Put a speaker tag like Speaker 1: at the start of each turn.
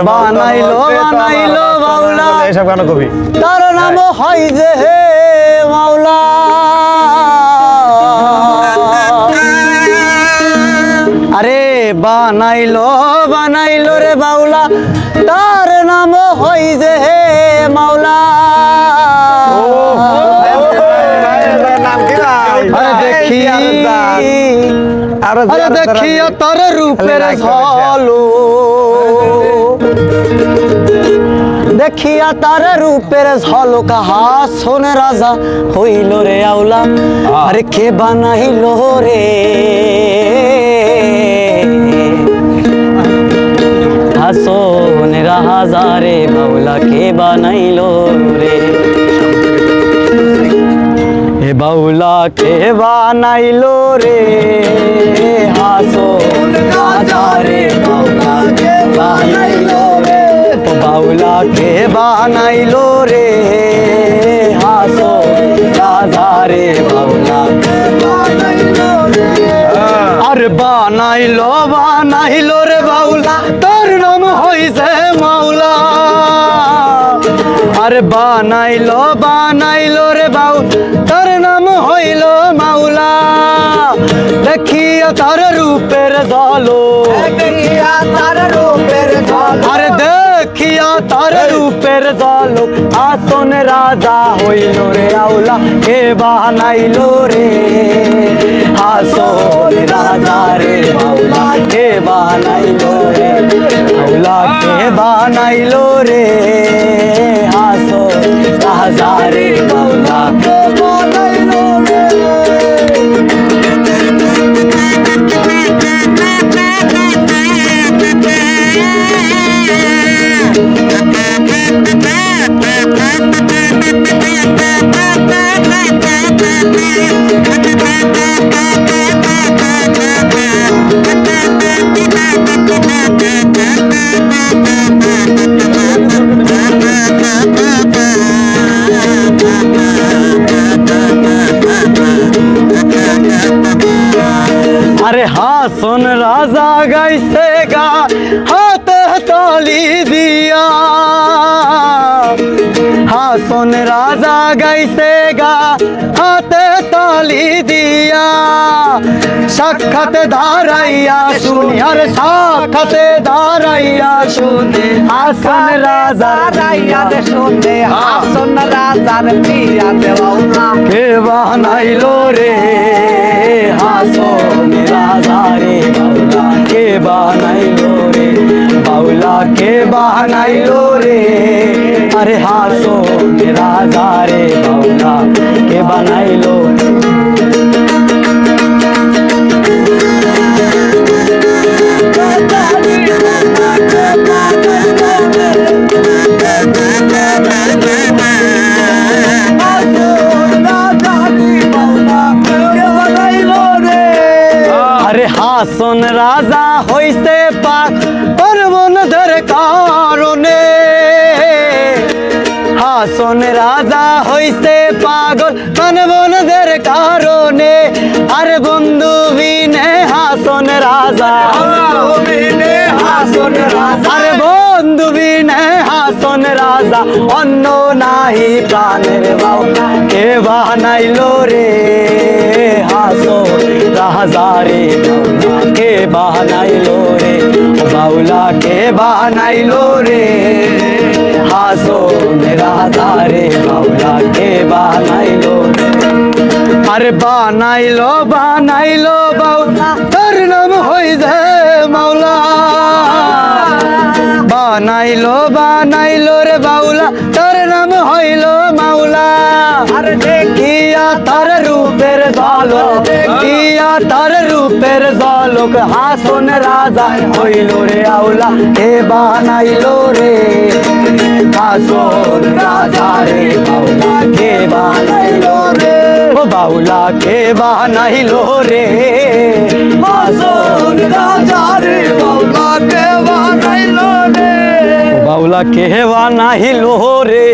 Speaker 1: বানাইলো বানাইলো বাউলা
Speaker 2: এইসব গান কবি
Speaker 1: তার নাম হয় যে হে মাওলা। আরে বানাইলো বানাইলো রে বাউলা তার নাম হয় যে হে মাওলা। আরে দেখিয়া তার রূপের ঝলক, দেখিয়া তার রূপের ঝলক হাসন রাজা হইল রে আউলা। আরে কে বানাইল রে হাসন রাজা রে বাউলা কে বানাইল রে। হে বাউলা কে বানাইলো রে হাসন রাজা রে বাউলা কে বানাইলো রে। ও বাউলা কে বানাইলো রে হাসন রাজা রে বাউলা কে বানাইলো রে। আর বানাইলো বানাইলো রে বাউলা তোর নাম হইছে মাওলা। আর বানাইলো বানাইলো রে বাউলা তার নাম হইল মাওলা। দেখিয়া তার রূপের ঝলক, আরে দেখিয়া তার রূপের ঝলক আসন রাজা হইল রে আউলা। কে বানাইলো রে হাসন রাজা রে মাওলা কে বানাইলো রে আউলা। কে বানাইলো রে হাসন রাজা রে মাওলা কে বানাইলো রে। আরে হাসন রাজা গাইছে গা হাতে তালি দিয়া, হাসন রাজা গাইছে গা হাতে তালি দিয়া। সাক্ষাতে দাঁড়াইয়া শুনি আরে সাক্ষাতে দাঁড়াইয়া শুনি হাসন রাজা দাঁড়াইয়া শুনে হাসন রাজার প্রিয়া দেওয়া। কে বানাইলো রে হাসন রাজা রে বাউলা কে বানাইলো রে বাউলা কে বানাইলো রে। আরে হাসন রাজা রে বাউলা কে বানাইলো। আরে হাসন রাজা হইছে পাক পর্বনদের কারণে, হাসন রাজা হইছে পাগল পানবনদের কারণে। আরে বন্ধু বিনে হাসন রাজা, হাসন রাজা আরে বন্ধু বিনে হাসন রাজা অন্য নাহি প্রাণের বাউলা। কে বানাইলো রে হাসন রাজা রে বাউলা কে বানাইলো রে বাউলা কে বানাইলো রে হাসন রাজা রে বাউলা কে বানাইলো রে। আরে বানাইলো বানাইলো বাউলা তার নাম হইছে মাওলা। বানাইলো বানাইলো রে বাউলা তার নাম হইল মাওলা। আরে দেখিয়া তার রূপের ঝলক, দেখিয়া তার রূপের ঝলক হাসন রাজা হইল রে আউলা। কে বানাইলো রে হাসন রাজা রে বাউলা কে বানাইলো রে। ও বাউলা কে বানাইলো রে হাসন রাজা রে বাউলা কে বানাইলো রে। বাউলা কে বানাইলো রে।